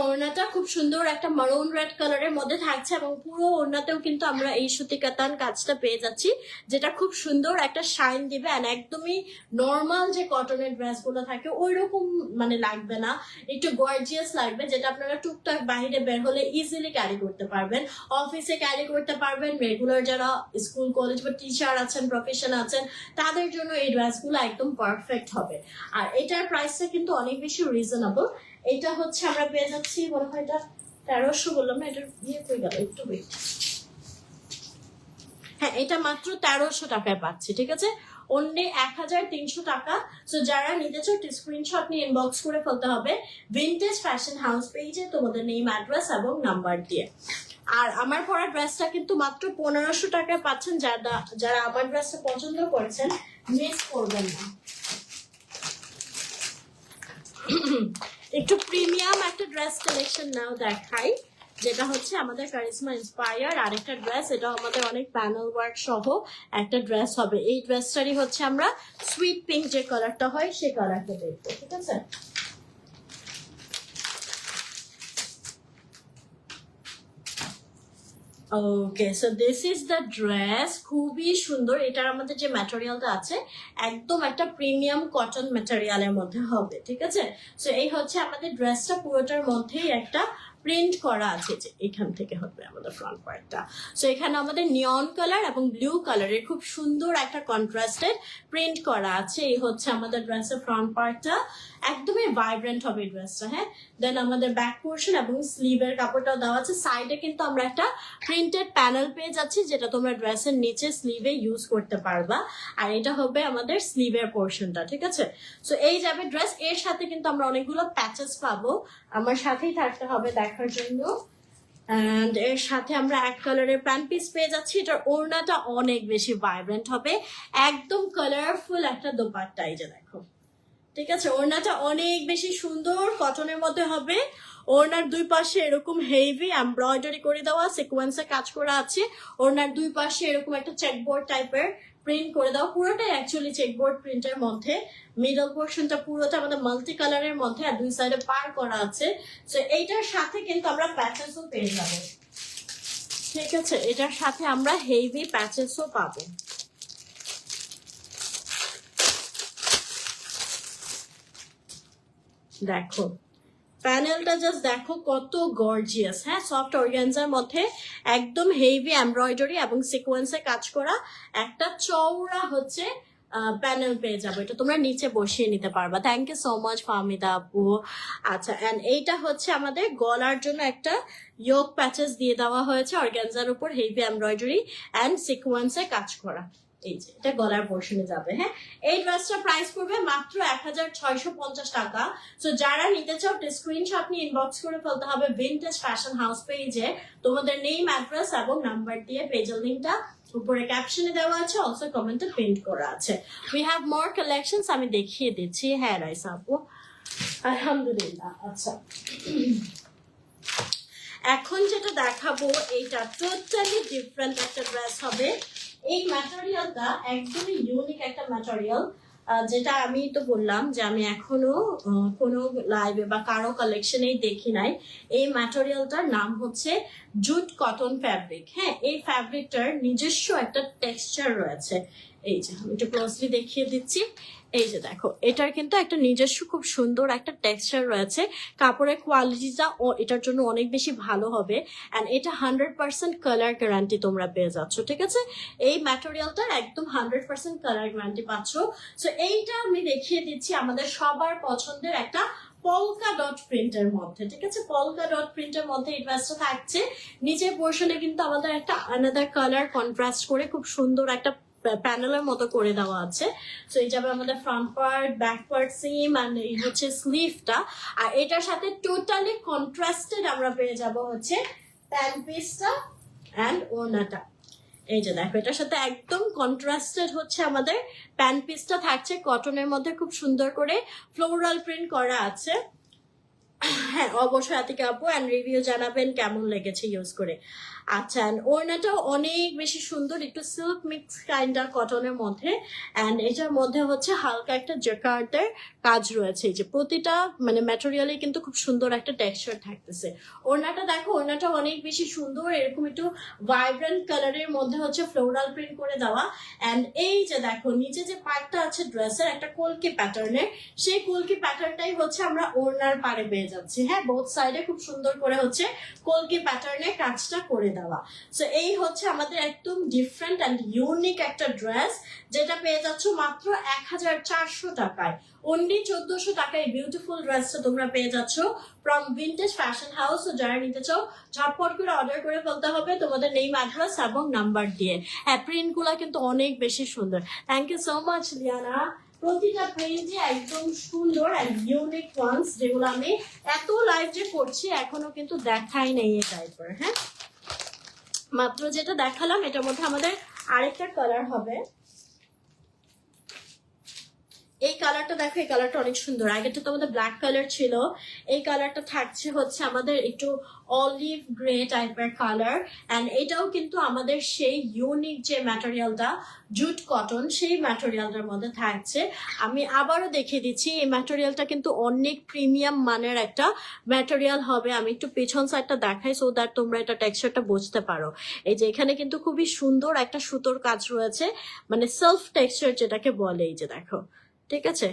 ওড়নাটা খুব সুন্দর একটা মারুন রেড কালারের মধ্যে থাকছে এবং পুরো ওড়নাতেও কিন্তু আমরা এই সুতি কাতান কাজটা পেয়ে যাচ্ছি, যেটা খুব সুন্দর একটা শাইন দিবে। অ্যান্ড একদমই নর্মাল যে কটনের ড্রেসগুলো থাকে ওই রকম মানে লাগবে না, একটু গর্জিয়াস লাগবে, যেটা আপনারা টুকটাক বাইরে বের হলে ইজিলি ক্যারি করতে পারবেন, অফিসে ক্যারি করতে পারবেন, রেগুলার যারা স্কুল কলেজ বা টিচার আছেন, প্রফেশন আছেন, তাদের জন্য এই ড্রেসগুলো একদম পারফেক্ট হবে। আর এটার প্রাইসটা কিন্তু অনেক বেশি রিজনেবল। এটা হচ্ছে আমরা পেয়ে যাচ্ছি মনে হয় এটা 1300 বললাম না, এটার ইয়ে হয়ে গেল একটু ওয়েট, হ্যাঁ এটা মাত্র 1300 টাকায় পাচ্ছি, ঠিক আছে, অনলি 1300 টাকা। সো যারা নিতে চাও স্ক্রিনশট নিয়ে ইনবক্স করে ফেলতে হবে ভিনটেজ ফ্যাশন হাউস পেজে তোমাদের নেম, অ্যাড্রেস এবং নাম্বার দিয়ে। আর আমার পরা ড্রেসটা কিন্তু মাত্র 1500 টাকায় পাচ্ছেন। যারা আমার ড্রেসটা পছন্দ করছেন মিস করবেন না। একটু প্রিমিয়াম একটা ড্রেস কালেকশন নাও দেখাই, যেটা হচ্ছে আমাদের কারিশমা ইন্সপায়ার আরেকটা ড্রেস। এটা আমাদের অনেক প্যানেল ওয়ার্ক সহ একটা ড্রেস হবে। এই ড্রেসটারই হচ্ছে আমরা সুইট পিঙ্ক যে কালারটা হয় সেই কালারটা দেখবো, ঠিক আছে। Okay, so this is the dress, খুবই সুন্দর। এটার আমাদের যে ম্যাটেরিয়ালটা আছে একদম একটা প্রিমিয়াম কটন ম্যাটেরিয়ালের মধ্যে হবে, ঠিক আছে। সো এই হচ্ছে আমাদের ড্রেসটা, পুরোটার মধ্যেই একটা প্রিন্ট করা আছে, যে এখান থেকে হবে আমাদের ফ্রন্ট পার্টটা। সো এখানে আমাদের নিয়ন কালার এবং ব্লু কালারের খুব সুন্দর একটা কন্ট্রাস্টেড প্রিন্ট করা আছে। এই হচ্ছে আমাদের ড্রেসের ফ্রন্ট পার্টটা, একদমই ভাইব্রেন্ট হবে এই ড্রেসটা, হ্যাঁ। দেন আমাদের ব্যাক পোর্শন এবং স্লিভের কাপড়টাও দেওয়া আছে। সাইডে কিন্তু আমরা একটা প্রিন্টেড প্যানেল পেয়ে যাচ্ছি, যেটা তোমরা ড্রেসের নিচে স্লিভে ইউজ করতে পারবা। আর এটা হবে আমাদের স্লিভের পোর্শনটা, ঠিক আছে। সো এই যাবে ড্রেস, এর সাথে কিন্তু আমরা অনেকগুলো প্যাচেস পাবো, আমার সাথেই থাকতে হবে দেখার জন্য। অ্যান্ড এর সাথে আমরা এক কালারের প্যান্ট পিস পেয়ে যাচ্ছি। এটার ওড়নাটা অনেক বেশি ভাইব্রেন্ট হবে, একদম কালারফুল একটা দোপাট্টা, এই যে দেখো, ঠিক আছে। ওড়নাটা অনেক বেশি সুন্দর কটনের মধ্যে হবে। ওড়নার দুই পাশে এরকম হেভি এমব্রয়ডারি করে দেওয়া সিকোয়েন্সে কাজ করা আছে। ওড়নার দুই পাশে এরকম একটা চেকবোর্ড টাইপের প্রিন্ট করে দেওয়া, পুরোটাই অ্যাকচুয়ালি চেকবোর্ড প্রিন্টের মধ্যে। মিডল পোর্শনটা পুরোটা আমাদের মাল্টি কালারের মধ্যে, আর দুই সাইডে পার করা আছে। তো এইটার সাথে কিন্তু আমরা প্যাচেসও পেয়ে যাবো, ঠিক আছে। এটার সাথে আমরা হেভি প্যাচেসও পাবো। দেখো প্যানেলটা জাস্ট দেখো কত গর্জিয়াস, হ্যাঁ, সফট অর্গানজার মধ্যে একদম হেভি এমব্রয়ডারি এবং সিকোয়েন্সে কাজ করা একটা চওড়া হচ্ছে প্যানেল পেয়ে যাবো। এটা তোমরা নিচে বসিয়ে নিতে পারবা। Thank you so much Fahmida আপু। আচ্ছা, অ্যান্ড এইটা হচ্ছে আমাদের গলার জন্য একটা ইয়োক প্যাচেস দিয়ে দেওয়া হয়েছে অর্গানজার উপর, হেভি এমব্রয়ডারি অ্যান্ড সিকোয়েন্সে কাজ করা। এই যে এটা গলার পোর্শনে যাবে, হ্যাঁ। এই ড্রেসটা প্রাইস পড়বে মাত্র 1650 টাকা। সো যারা নিতে চাও স্ক্রিনশট নিয়ে ইনবক্স করে ফেলতে হবে ভিনটেজ ফ্যাশন হাউস পেজে তোমাদের নেম, অ্যাড্রেস এবং নাম্বার দিয়ে। পেজের লিঙ্কটা উপরে ক্যাপশনে দেওয়া আছে, অলসো কমেন্টে প্রিন্ট করা আছে। উই হ্যাভ মোর কালেকশনস, আমি দেখিয়ে দিচ্ছি। হ্যাঁ রাইসা আপু, আলহামদুলিল্লাহ। আচ্ছা, এখন যেটা দেখাবো এইটা টোটালি ডিফারেন্ট একটা ড্রেস হবে। এই ম্যাটেরিয়ালটা একদমই ইউনিক একটা ম্যাটেরিয়াল, যেটা আমি তো বললাম যে আমি এখনো কোনো লাইভে বা কারো কালেকশনেই দেখি নাই। এই ম্যাটেরিয়ালটার নাম হচ্ছে জুট কটন ফ্যাব্রিক, হ্যাঁ। এই ফ্যাব্রিকটার নিজস্ব একটা টেক্সচার রয়েছে। এই যে আমি একটু ক্লোজলি দেখিয়ে দিচ্ছি, এই যে দেখো, এটার কিন্তু একটা নিজস্ব খুব সুন্দর একটা টেক্সচার রয়েছে। কাপড়ের কোয়ালিটিটা এটার জন্য অনেক বেশি ভালো হবে। অ্যান্ড এটা 100% কালার গ্যারান্টি তোমরা পেয়ে যাচ্ছ, ঠিক আছে। এই ম্যাটেরিয়ালটার একদম 100% কালার গ্যারান্টি পাচ্ছ। সো এইটা আমি দেখিয়ে দিচ্ছি আমাদের সবার পছন্দের একটা পলকা ডট প্রিন্টের মধ্যে, ঠিক আছে। পলকা ডট প্রিন্টের মধ্যে এই ড্রেসটা থাকছে। নিচের পোর্শনে কিন্তু আমাদের একটা আলাদা কালার কন্ট্রাস্ট করে খুব সুন্দর একটা প্যানেলের মতো করে দেওয়া আছে। সো এই যাবে আমাদের front part, back part same, and এই হচ্ছে স্লিভটা। আর এটার সাথে টোটালি কন্ট্রাস্টেড আমরা পেয়ে যাব হচ্ছে প্যান্ট পিসটা অ্যান্ড ওড়নাটা। এই যে দেখো, এটার সাথে একদম কন্ট্রাস্টেড হচ্ছে আমাদের প্যান্ট পিসটা থাকছে কটনের মধ্যে, খুব সুন্দর করে ফ্লোরাল প্রিন্ট করা আছে। হ্যাঁ অবশ্যই আতিকা আপু, অ্যান্ড রিভিউ জানাবেন কেমন লেগেছে ইউজ করে। আচ্ছা, and ওড়নাটাও অনেক বেশি সুন্দর, একটু সিল্ক মিক্স কাইন্ড অফ কটনের মধ্যে, অ্যান্ড এটার মধ্যে হচ্ছে হালকা একটা জেকার্ডের কাজ রয়েছে। এই যে প্রতিটা মানে ম্যাটেরিয়ালে কিন্তু খুব সুন্দর একটা টেক্সচার থাকতেছে। ওড়নাটা দেখো, ওড়নাটা অনেক বেশি সুন্দর, এরকম একটু ভাইব্রেন্ট কালারের মধ্যে হচ্ছে ফ্লোরাল প্রিন্ট করে দেওয়া। অ্যান্ড এই যে দেখো নিচে যে পার্টটা আছে ড্রেসের একটা কলকি প্যাটার্নের, সেই কলকি প্যাটার্নটাই হচ্ছে আমরা ওড়নার পাড়ে পেয়ে যাচ্ছি। হ্যাঁ, বোথ সাইডে খুব সুন্দর করে হচ্ছে কলকি প্যাটার্নের কাজটা করে দেওয়া। সো এই হচ্ছে আমাদের একদম ডিফারেন্ট অ্যান্ড ইউনিক একটা ড্রেস, যেটা পেয়ে যাচ্ছ মাত্র 1400 টাকায়। অনলি 1400 টাকায় বিউটিফুল ড্রেসটা তোমরা পেয়ে যাচ্ছ ফ্রম ভিন্টেজ ফ্যাশন হাউস। যারা নিতে চাও ঝটপট করে অর্ডার করে ফেলতে হবে তোমাদের নেম, অ্যাড্রেস এবং নাম্বার দিয়ে। হ্যাঁ, প্রিন্টগুলো কিন্তু অনেক বেশি সুন্দর। Thank you so much Liana. প্রতিটা প্রিন্টই একদম সুন্দর অ্যান্ড ইউনিক ওয়ান্স, যেগুলো আমি এত লাইভ যে করছি এখনো কিন্তু দেখাই নেই এই টাইপের। হ্যাঁ, মাত্র যেটা দেখালাম এটার মধ্যে আমাদের আরেকটা কালার হবে। এই কালারটা দেখো, এই কালারটা অনেক সুন্দর। আগেটা তো আমাদের ব্ল্যাক কালার ছিল, এই কালারটা থাকছে হচ্ছে আমাদের একটু অলিভ গ্রে টাইপের কালার। অ্যান্ড এটাও কিন্তু আমাদের সেই ইউনিক যে ম্যাটেরিয়ালটা জুট কটন, সেই ম্যাটেরিয়ালটার মধ্যে থাকছে। আমি আবারও দেখিয়ে দিচ্ছি, এই ম্যাটেরিয়ালটা কিন্তু অনেক প্রিমিয়াম মানের একটা ম্যাটেরিয়াল হবে। আমি একটু পেছন সাইডটা দেখাই সো দ্যাট তোমরা এটা টেক্সচারটা বুঝতে পারো। এই যে এখানে কিন্তু খুবই সুন্দর একটা সুতোর কাজ রয়েছে, মানে সেলফ টেক্সচার যেটাকে বলে। এই যে দেখো, ঠিক আছে,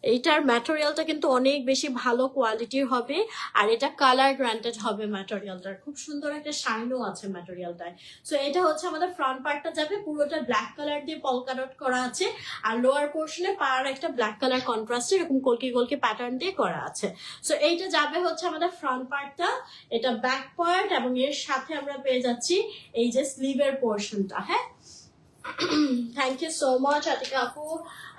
এইটার ম্যাটেরিয়ালটা কিন্তু অনেক বেশি ভালো কোয়ালিটির হবে, আর এটা কালার গ্রান্টেড হবে ম্যাটেরিয়ালটার। খুব সুন্দর একটা শাইনও আছে ম্যাটেরিয়ালটায়। সো এটা হচ্ছে আমাদের ফ্রন্ট পার্টটা যাবে পুরোটা ব্ল্যাক কালার দিয়ে পলকা ডট করা আছে, আর লোয়ার পোর্শনে পার একটা ব্ল্যাক কালার কন্ট্রাস্টে এরকম কলকি কলকি প্যাটার্ন দিয়ে করা আছে। সো এইটা যাবে হচ্ছে আমাদের ফ্রন্ট পার্টটা, এটা ব্যাক পার্ট, এবং এর সাথে আমরা পেয়ে যাচ্ছি এই যে স্লিভের পোর্শনটা। হ্যাঁ, thank you so much Atika আপু।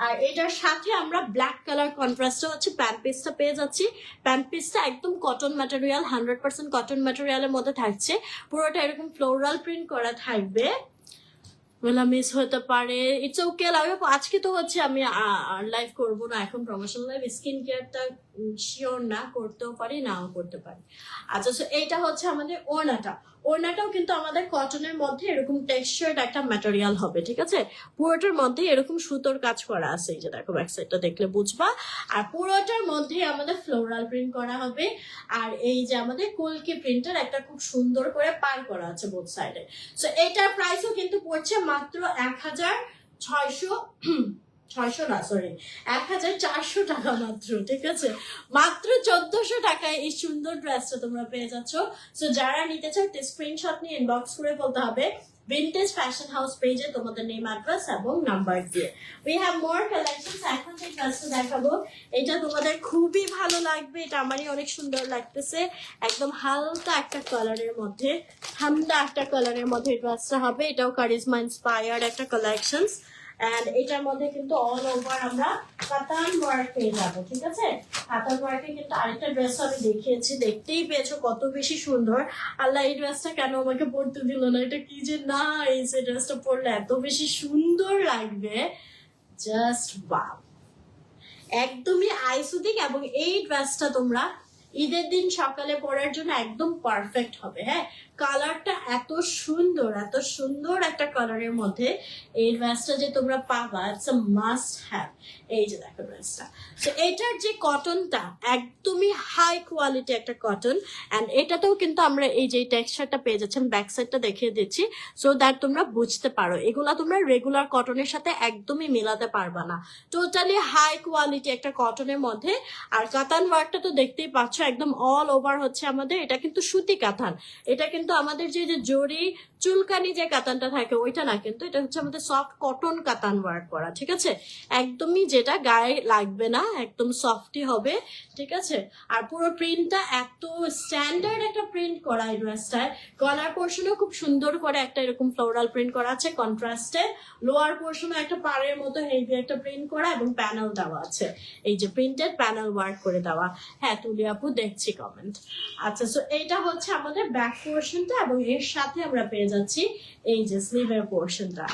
আর এটার সাথে আমরা ব্ল্যাক কালার কন্ট্রাস্টে হচ্ছে প্যান্ট পিসটা পেয়ে যাচ্ছি। প্যান্ট পিসটা একদম কটন ম্যাটেরিয়াল, 100% কটন ম্যাটেরিয়ালের মধ্যে থাকছে। পুরোটা এরকম ফ্লোরাল প্রিন্ট করা থাকবে। ওলা মিস হতে পারে, ইটস ওকে। আজকে তো হচ্ছে আমি লাইভ করবো না এখন, প্রমোশনাল লাইভ। স্কিন কেয়ারটা শিওর না, করতেও পারি নাও করতে পারি। আচ্ছা, সো এইটা হচ্ছে আমাদের ওড়নাটা। ওড়নাটাও কিন্তু আমাদের কটনের মধ্যে এরকম টেক্সচার্ড একটা ম্যাটেরিয়াল হবে, ঠিক আছে। পুরোটার মধ্যে এরকম সুতোর কাজ করা আছে, এই যে দেখো ব্যাক সাইডটা দেখলে বুঝবা। আর পুরোটার মধ্যে আমাদের ফ্লোরাল প্রিন্ট করা হবে, আর এই যে আমাদের কলকি প্রিন্টের একটা খুব সুন্দর করে পার করা আছে বোথ সাইডে। সো এটার প্রাইসও কিন্তু পড়ছে মাত্র 600 না, সরি, 1400 টাকা মাত্র, ঠিক আছে। মাত্র 1400 টাকায় এই সুন্দর ড্রেসটা তোমরা পেয়ে যাচ্ছ। সো যারা নিতে চাও স্ক্রিনশট নিয়ে ইনবক্স করে বলতে হবে ভিন্টেজ ফ্যাশন হাউস পেজে তোমাদের নেম, অ্যাড্রেস এবং নাম্বার দিয়ে। We have more collections. এখন যে ড্রেসটা দেখাবো এটা তোমাদের খুবই ভালো লাগবে, এটা আমারই অনেক সুন্দর লাগতেছে। একদম হালকা একটা কালারের মধ্যে, ঠান্ডা একটা কালারের মধ্যে ড্রেসটা হবে। এটাও কারিজমা ইন্সপায়ার্ড একটা কালেকশনস, এন্ড এটার মধ্যে কিন্তু অল ওভার আমরা কাতান ওয়ার্ক পেয়ে যাবো, ঠিক আছে। কাতান ওয়ার্কে কিন্তু আরেকটা ড্রেস আমি দেখিয়েছি, দেখতেই পেয়েছো কত বেশি সুন্দর। আল্লাহ, এই ড্রেসটা কেন আমাকে পরতে দিল না, এটা কি যে না, এই ড্রেসটা পরলে এত বেশি সুন্দর লাগবে, জাস্ট ওয়াও, একদমই আইসুদিক। এবং এই ড্রেসটা তোমরা ঈদের দিন সকালে পরার জন্য একদম পারফেক্ট হবে। হ্যাঁ, কালারটা এত সুন্দর, এত সুন্দর একটা কালারের মধ্যে এই ড্রেসটা যে তোমরা পাবা, ইটস আ মাস্ট হ্যাভ। এই যে দেখো ড্রেসটা, তো এটার যে কটনটা একদমই হাই কোয়ালিটি একটা কটন, অ্যান্ড এটাতেও কিন্তু আমরা এই যে টেক্সচারটা পেয়ে যাচ্ছি। আমি ব্যাক সাইডটা দেখিয়ে দিচ্ছি সো দ্যাট তোমরা বুঝতে পারো। এগুলা তোমরা রেগুলার কটনের সাথে একদমই মেলাতে পারবা না, টোটালি হাই কোয়ালিটি একটা কটনের মধ্যে। আর কাতান ওয়ার্কটা তো দেখতেই পাচ্ছ, একদম অল ওভার হচ্ছে আমাদের। এটা কিন্তু সুতি কাতান, এটা কিন্তু আমাদের যে জরি চুলকানি যে কাতানটা থাকে ওইটা না, কিন্তু এটা হচ্ছে আমাদের সফট কটন কাতান ওয়ার্ক করা, ঠিক আছে। একদমই যেটা গায়ে লাগবে না, একদম সফটই হবে, ঠিক আছে। আর পুরো প্রিন্টটা এত স্ট্যান্ডার্ড একটা প্রিন্ট করা এই ড্রেসটায়। গলার পোর্শনেও খুব সুন্দর করে একটা এরকম ফ্লোরাল প্রিন্ট করা আছে কন্ট্রাস্টে। লোয়ার পোর্শনে একটা পাড়ের মতো হেভি একটা প্রিন্ট করা এবং প্যানেল দেওয়া আছে, এই যে প্রিন্টেড প্যানেল ওয়ার্ক করে দেওয়া। হ্যাঁ, তুলি আপু দেখছি কমেন্ট। আচ্ছা, সো এইটা হচ্ছে আমাদের ব্যাক পোর্শনটা, এবং এর সাথে আমরা পেয়ে যাচ্ছি এই যে স্লিভের পোর্শনটা,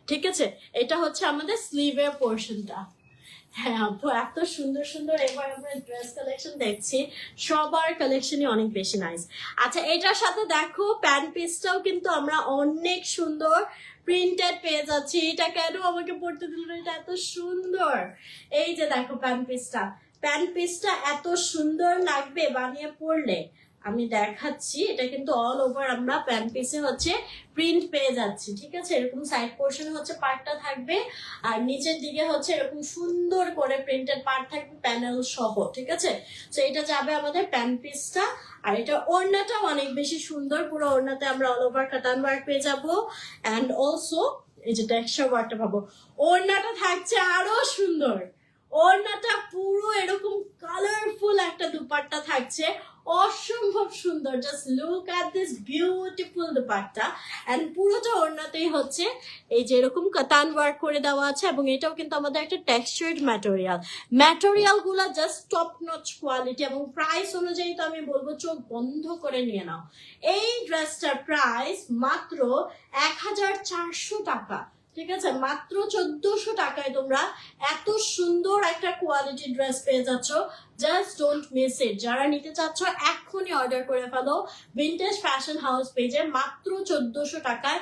ঠিক আছে। এটা হচ্ছে আমাদের স্লিভের পোর্শনটা। হ্যাঁ আপু, এত সুন্দর সুন্দর এবার আমরা ড্রেস কালেকশন দেখছি, সবার কালেকশনই অনেক বেশি নাইস। আচ্ছা, এটার সাথে দেখো প্যান্ট পিসটাও কিন্তু আমরা অনেক সুন্দর প্রিন্টেড পেয়ে যাচ্ছি। এটা কেন আমাকে পড়তে দিল না, এটা এত সুন্দর। এই যে দেখো প্যান্ট পিসটা এত সুন্দর লাগবে বানিয়ে পরলে। আমি দেখাচ্ছি, এটা কিন্তু অল ওভার আমরা প্যান্ট পিসে হচ্ছে প্রিন্ট পেয়ে যাচ্ছি, ঠিক আছে। এরকম সাইড পোর্শনে হচ্ছে পার্টটা থাকবে, আর নিচের দিকে হচ্ছে এরকম সুন্দর করে প্রিন্টেড পার্ট থাকবে প্যানেল সহ, ঠিক আছে। তো এটা যাবে আমাদের প্যান্ট পিসটা। আর এটা ওড়নাটাও অনেক বেশি সুন্দর, পুরো ওড়নাতে আমরা অল ওভার কাটান ওয়ার্ক পেয়ে যাবো। অ্যান্ড অলসো এই যে টেক্সচার ওয়ার্কটা পাবো। ওড়নাটা থাকছে আরো সুন্দর, ওড়নাটা পুরো এরকম কালারফুল একটা দুপাট্টা থাকছে, অসম্ভব সুন্দর। Just look at this beautiful dupatta. And পুরোটা ওড়নাতেই হচ্ছে এই যে এরকম কাতান ওয়ার্ক করে দেওয়া আছে, এবং এটাও কিন্তু আমাদের একটা টেক্সচার্ড ম্যাটেরিয়াল গুলা জাস্ট টপ নচ কোয়ালিটি। এবং প্রাইস অনুযায়ী তো আমি বলবো চোখ বন্ধ করে নিয়ে নাও। এই ড্রেসটার প্রাইস মাত্র 1400 টাকা, ঠিক আছে। মাত্র 1400 টাকায় তোমরা এত সুন্দর একটা কোয়ালিটি ড্রেস পেয়ে যাচ্ছ। Just don't miss it. যারা নিতে চাচ্ছ এখনই অর্ডার করে ফেলো ভিনটেজ ফ্যাশন হাউস পেজে, মাত্র 1400 টাকায়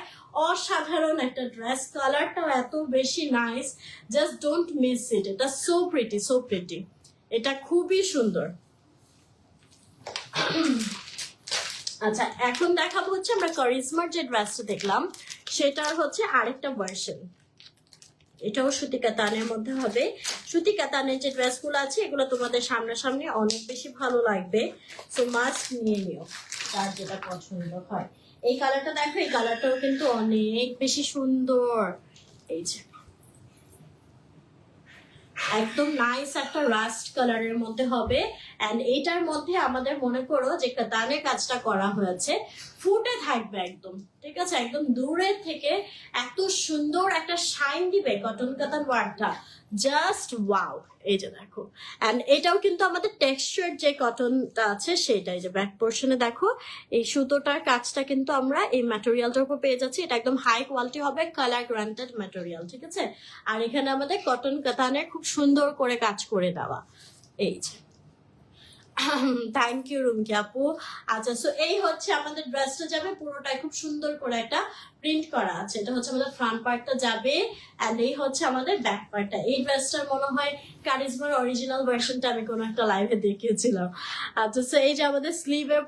অসাধারণ একটা ড্রেস। কালারটাও এত বেশি nice, just don't miss it. এটা সো প্রিটি, এটা খুবই সুন্দর। আচ্ছা, এখন দেখাবো হচ্ছে আমরা কারিজমার যে ড্রেসটা দেখলাম সেটার হচ্ছে আরেকটা ভার্সন। এটাও সুতি কাতানের মধ্যে হবে। সুতি কাতানের যে ড্রেসগুলো আছে এগুলো তোমাদের সামনাসামনি অনেক বেশি ভালো লাগবে, সো মাস্ট নিয়ে নিও যার যেটা পছন্দ হয়। এই কালারটা দেখো, এই কালারটাও কিন্তু অনেক বেশি সুন্দর। এই যে একদম নাইস একটা রাস্ট কালারের মধ্যে হবে। এন্ড এটার মধ্যে আমাদের মনে করো যে কাতানের কাজটা করা হয়েছে, ফুটে থাকবে একদম, ঠিক আছে। একদম দূরের থেকে এত সুন্দর একটা শাইন দিবে কটন কাতান ওয়ার্কটা, জাস্ট ওয়াও। এই যে দেখো, এন্ড এটাও কিন্তু আমাদের টেক্সচার যে কটনটা আছে সেটাই, যে ব্যাক পোর্শনে দেখো এই সুতোটার কাজটা কিন্তু আমরা এই ম্যাটেরিয়ালটার উপর পেয়ে যাচ্ছি। এটা একদম হাই কোয়ালিটি হবে, কালার গ্রান্টেড ম্যাটেরিয়াল, ঠিক আছে। আর এখানে আমাদের কটন কাতানের খুব সুন্দর করে কাজ করে দেওয়া। এই যে থ্যাংক ইউ রুমকি আপু। আচ্ছা, সো এই হচ্ছে আমাদের ড্রেসটা যাবে পুরোটাই খুব সুন্দর করে একটা প্রিন্ট করা আছে। এটা হচ্ছে আমাদের ফ্রন্ট পার্টটা যাবে, এন্ড এই হচ্ছে আমাদের ব্যাক পার্টটা। এই ড্রেসটার মনে হয় কারিজমার অরিজিনাল ভার্সনটা আমি কোনো একটা লাইভে দেখিয়েছিলাম। আচ্ছা, সো এই যে আমাদের স্লিভের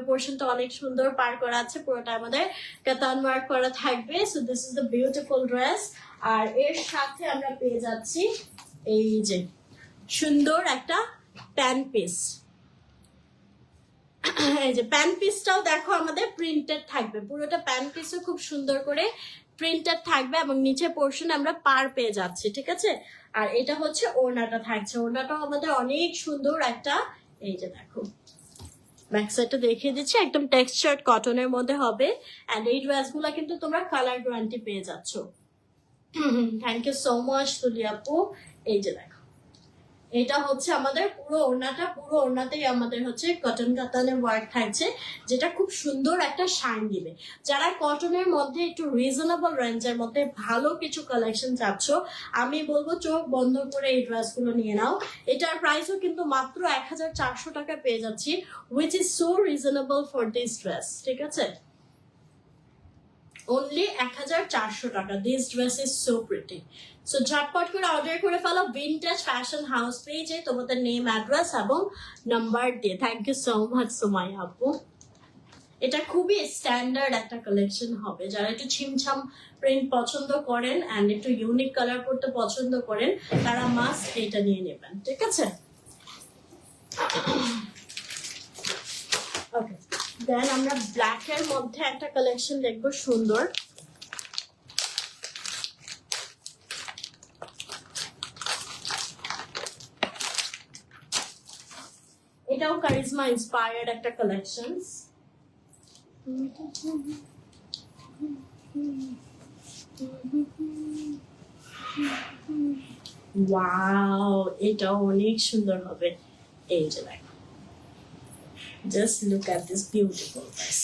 পোর্শনটা অনেক সুন্দর পার করা আছে, পুরোটা আমাদের কাতান ওয়ার্ক করা থাকবে। So this is the beautiful dress. আর এর সাথে আমরা পেয়ে যাচ্ছি এই যে সুন্দর একটা প্যান্ট পিস। এই যে প্যান্ট পিসটাও দেখো আমাদের প্রিন্টেড থাকবে, পুরোটা প্যান্ট পিসও খুব সুন্দর করে প্রিন্টেড থাকবে, এবং নিচে পোর্শন আমরা পার পেয়ে যাচ্ছি, ঠিক আছে। আর এটা হচ্ছে ওড়নাটা থাকছে, ওড়নাটাও আমাদের অনেক সুন্দর একটা, এই যে দেখো ব্যাক সাইডটা দেখিয়ে দিচ্ছি, একদম টেক্সচার্ড কটনের মধ্যে হবে। এন্ড এই ড্রেসগুলো কিন্তু তোমরা কালার গ্যারান্টি পেয়ে যাচ্ছ। থ্যাংক ইউ সো মাচ তুলি আপু। এই যে দেখো, এটা হচ্ছে আমাদের পুরো ওড়নাতেই আমাদের হচ্ছে কটন কাতানের ওয়ার্ক থাকছে, যেটা খুব সুন্দর একটা শাইন দিবে। যারা কটনের মধ্যে একটু রিজনেবল রেঞ্জের মধ্যে ভালো কিছু কালেকশন চাচ্ছ, আমি বলবো চোখ বন্ধ করে এই ড্রেসগুলো নিয়ে নাও। এটার প্রাইসও কিন্তু মাত্র 1400 টাকা পেয়ে যাচ্ছি, which is so reasonable for this dress, ঠিক আছে। only 1400 টাকা। This dress is so pretty. So ঝটপট করে অর্ডার করে ফেলো ভিনটেজ ফ্যাশন হাউস পেজে তোমাদের নেম, অ্যাড্রেস এবং নাম্বার দিয়ে। Thank you so much Sumaiya আপু। এটা খুবই স্ট্যান্ডার্ড একটা কালেকশন হবে, যারা একটু ছিমছাম প্রিন্ট পছন্দ করেন অ্যান্ড একটু ইউনিক কালার করতে পছন্দ করেন তারা মাস্ট এটা নিয়ে নেবেন, ঠিক আছে। ওকে, দেন আমরা ব্ল্যাক এর মধ্যে একটা কালেকশন দেখবো সুন্দর। এটাও কারিজমা ইন্সপায়ার্ড একটা কালেকশন। ওয়াও, এটাও অনেক সুন্দর হবে। এই যে দেখো, just look at this beautiful dress.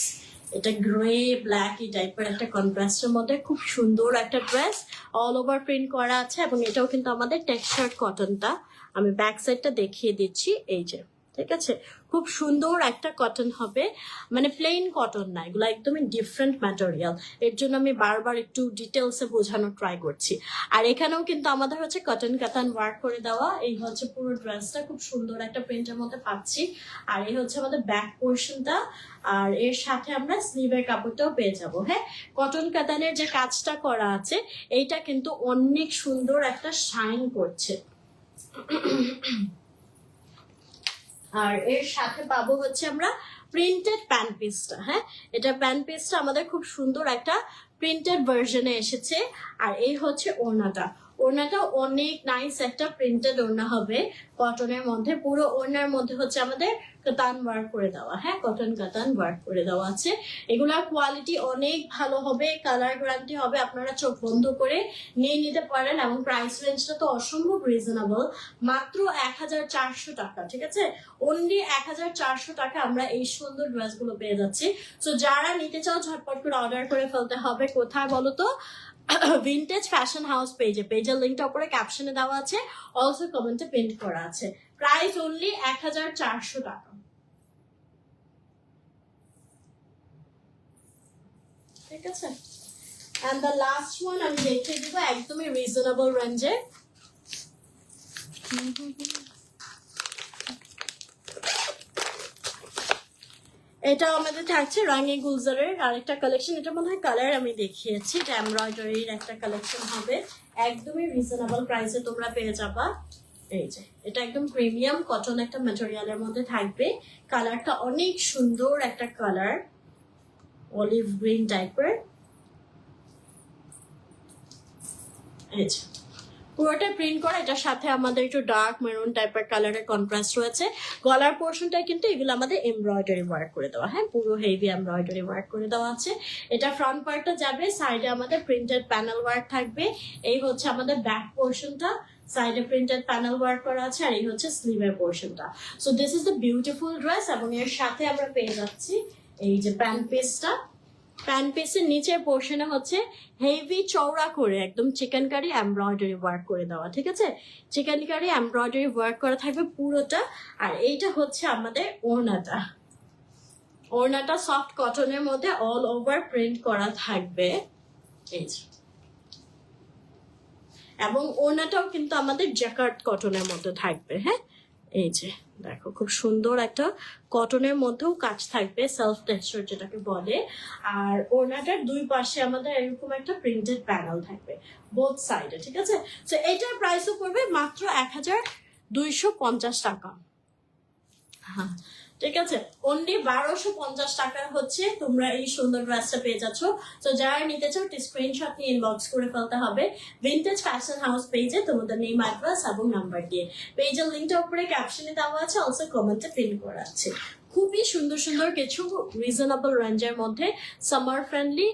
এটা গ্রে ব্ল্যাক এই টাইপের একটা কন্ট্রাস্টের মধ্যে খুব সুন্দর একটা ড্রেস, অল ওভার প্রিন্ট করা আছে এবং এটাও কিন্তু আমাদের টেক্সচার কটনটা। আমি ব্যাক সাইডটা দেখিয়ে দিচ্ছি, এই যে ঠিক আছে, খুব সুন্দর একটা কটন হবে, মানে প্লেন কটন না, এগুলো একদমই ডিফারেন্ট ম্যাটেরিয়াল। এর জন্য আমি বারবার একটু ডিটেলসে বোঝানোর ট্রাই করছি। আর এখানেও কিন্তু আমাদের হচ্ছে কটন কাতান ওয়ার্ক করে দেওয়া। এই হচ্ছে পুরো ড্রেসটা খুব সুন্দর একটা প্রিন্টের মধ্যে পাচ্ছি। আর এই হচ্ছে আমাদের ব্যাক পোর্শনটা, আর এর সাথে আমরা স্লিভের কাপড়টাও পেয়ে যাব। হ্যাঁ, কটন কাতানের যে কাজটা করা আছে এইটা কিন্তু অনেক সুন্দর একটা শাইন করছে। আর এর সাথে পাবো হচ্ছে আমরা প্রিন্টেড প্যান্ট পিসটা। হ্যাঁ, এটা প্যান্ট পিসটা আমাদের খুব সুন্দর একটা প্রিন্টেড ভার্জনে এসেছে। আর এই হচ্ছে ওড়নাটা, ওড়নাটা অনেক নাইস একটা প্রিন্টেড ওড়না হবে কটনের মধ্যে। পুরো ওড়নার মধ্যে হচ্ছে আমাদের কাতান ওয়ার্ক করে দেওয়া। হ্যাঁ, কটন কাতান ওয়ার্ক করে দেওয়া আছে। এগুলার কোয়ালিটি অনেক ভালো হবে, কালার গ্যারান্টি হবে, আপনারা চোখ বন্ধ করে নিয়ে নিতে পারেন। এবং প্রাইস রেঞ্জটা তো অসম্ভব রিজনেবল, মাত্র 1400 টাকা। ঠিক আছে, অনলি 1400 টাকা আমরা এই সুন্দর ড্রেসগুলো পেয়ে যাচ্ছি। তো যারা নিতে চাও ঝটপট করে অর্ডার করে ফেলতে হবে। কোথায় বলো তো? ভিন্টেজ ফ্যাশন হাউস পেজে, পেজের লিঙ্কটা উপরে ক্যাপশনে দেওয়া আছে, অলসো কমেন্টে প্রিন্ট করা আছে। প্রাইস অনলি 1400 টাকা। ঠিক আছে, এন্ড দ্য লাস্ট ওয়ান আমি দেখিয়ে দিব একদমই রিজনেবল রেঞ্জে। এটা আমাদের থাকছে রাঙে গুলজারের আরেকটা কালেকশন। এটা মনে হয় কালার আমি দেখিয়েছি, এটা এমব্রয়ডারির একটা কালেকশন হবে, একদমই রিজনেবল প্রাইসে তোমরা পেয়ে যাবা। এই যে এটা একদম প্রিমিয়াম কটন একটা ম্যাটেরিয়ালের মধ্যে থাকবে। কালারটা অনেক সুন্দর একটা কালার, অলিভ গ্রিন টাইপের। এই যে পুরোটা প্রিন্ট করা, এটার সাথে আমাদের একটু ডার্ক মেরুন টাইপের কালারের কন্ট্রাস্ট রয়েছে। গলার পোর্শনটা কিন্তু এগুলো আমাদের এমব্রয়ডারি ওয়ার্ক করে দেওয়া। হ্যাঁ, পুরো হেভি এমব্রয়ডারি ওয়ার্ক করে দেওয়া আছে। এটা ফ্রন্ট পার্টটা যাবে, সাইডে আমাদের প্রিন্টেড প্যানেল ওয়ার্ক থাকবে। এই হচ্ছে আমাদের ব্যাক পোর্শনটা, সাইডে প্রিন্টেড প্যানেল ওয়ার্ক করা আছে। আর এই হচ্ছে স্লিভের পোর্শনটা। So this is the beautiful dress. এবং এর সাথে আমরা পেয়ে যাচ্ছি এই যে প্যান্ট পিসটা। প্যান্ট পিসের নিচের পোর্শনে হচ্ছে হেভি চওড়া করে একদম চিকেন কারি এমব্রয়ডারি ওয়ার্ক করে দেওয়া। ঠিক আছে, চিকেন কারি এমব্রয়ডারি ওয়ার্ক করা থাকবে পুরোটা। আর এইটা হচ্ছে আমাদের ওড়নাটা, ওড়নাটা সফট কটনের মধ্যে অল ওভার প্রিন্ট করা থাকবে। এই যে, এবং ওড়নাটাও কিন্তু আমাদের জ্যাকার্ড কটনের মধ্যে থাকবে। হ্যাঁ, এই যে দেখো খুব সুন্দর একটা কটনের মধ্যেও কাজ থাকবে, সেলফ টেক্সচার যেটাকে বলে। আর ওড়নাটার দুই পাশে আমাদের এরকম একটা প্রিন্টেড প্যানেল থাকবে বোথ সাইডে। ঠিক আছে, তো এটার প্রাইসও পড়বে মাত্র 1250 টাকা। হ্যাঁ, ঠিক আছে, অনলি 1250 টাকা হচ্ছে তোমরা এই সুন্দর ড্রেসটা পেয়ে যাচ্ছ। তো যারা নিতে চাও স্ক্রিনশট নিয়ে ইনবক্স করে ফেলতে হবে ভিন্টেজ ফ্যাশন হাউস পেজে, তোমাদের নেম, অ্যাড্রেস এবং নাম্বার দিয়ে। পেজের লিঙ্কটা উপরে ক্যাপশনে দেওয়া আছে, অলসো কমেন্টে পিন করা আছে। খুবই সুন্দর সুন্দর কিছু রিজনেবল রেঞ্জের মধ্যে সামার ফ্রেন্ডলি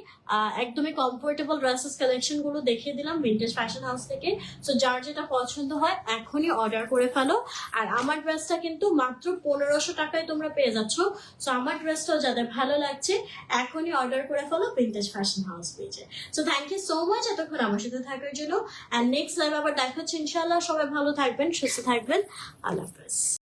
একদমই কমফোর্টেবল ড্রেসেস কালেকশন গুলো দেখিয়ে দিলাম ভিন্টেজ ফ্যাশন হাউস থেকে। সো যার যেটা পছন্দ হয় এখনই অর্ডার করে ফেলো। আর আমার ড্রেসটা কিন্তু মাত্র 1500 টাকায় তোমরা পেয়ে যাচ্ছ। সো আমার ড্রেসটাও যাদের ভালো লাগছে এখনই অর্ডার করে ফেলো ভিন্টেজ ফ্যাশন হাউস পেজে। So thank you so much এতক্ষণ আমার সাথে থাকার জন্য। অ্যান্ড নেক্সট লাইভ আবার দেখা হচ্ছে ইনশাআল্লাহ। সবাই ভালো থাকবেন, সুস্থ থাকবেন, আল্লাহ হাফেজ।